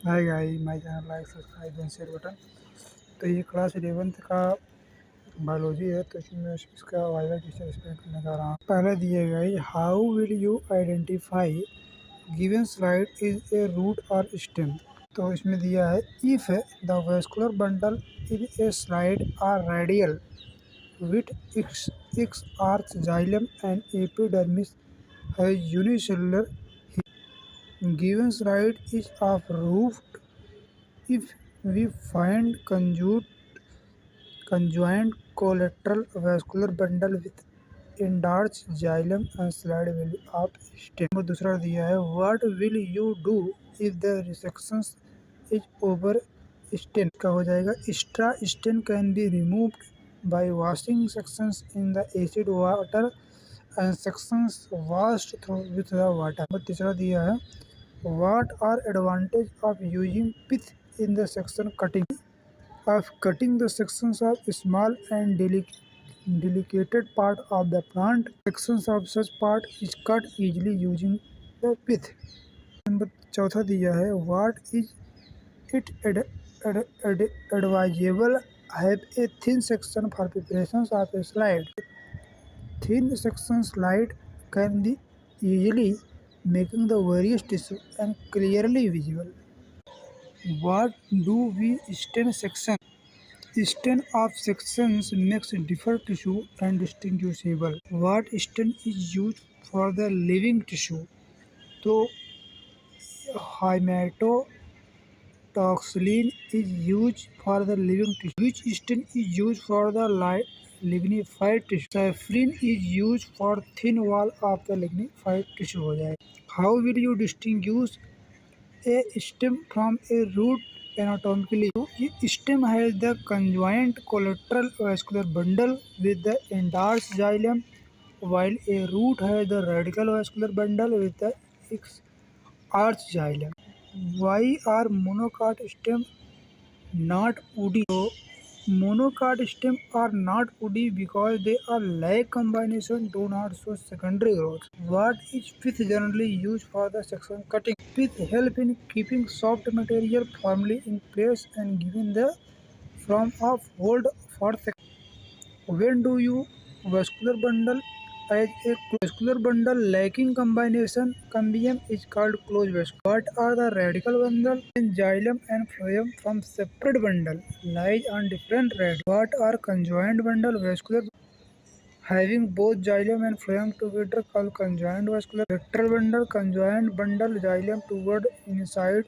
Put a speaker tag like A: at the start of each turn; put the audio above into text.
A: Hi guys, my channel like subscribe and share button. तो ये class 11th का biology है, तो इसमें इसका वाइवा क्वेश्चन एक्सप्लेन करने जा रहा हूँ। पहले दिए गए how will you identify given slide is a root और स्टेम। तो इसमें दिया है if the vascular bundle in a slide are radial with its arch xylem and epidermis has unicellular given slide is of roofed if we find conjoined collateral vascular bundle with enlarged xylem and slide value of stem। और दूसरा दिया है what will you do if the resection is over stem। का हो जाएगा extra stem can be removed by washing sections in the acid water and sections washed through with the water। और तीसरा दिया है what are advantage of using pith in the section cutting of cutting the sections of small and delicate part of the plant। Sections of such part is cut easily using the pith। Number चौथा दिया है what is it advisable have a thin section for preparations of a slide। Thin section slide can be easily making the various tissue and clearly visible। What do we stain section? Stain of sections makes different tissue and distinguishable। What stain is used for the living tissue? तो Hematoxylin is used for the living tissue. Which stain is used for the lignified tissue? Saffron is used for thin wall of the lignified tissue हो जाएगा। How will you distinguish a stem from a root anatomically? तो ये stem has the conjoined collateral vascular bundle with the endarced xylem, while a root has the radical vascular bundle with the arched xylem। Why are monocot stem not woody? So monocot stem are not woody because they are lack combination, do not show secondary growth। What is pith generally used for the section cutting? Pith help in keeping soft material firmly in place and giving the form of hold for section। When do you vascular bundle as a vascular bundle lacking combination cambium is called closed vascular। What are the radical bundle? When xylem and phloem from separate bundle lies on different radius। What are conjoined bundle? Vascular having both xylem and phloem together called conjoined vascular। Lateral bundle conjoined bundle xylem toward inside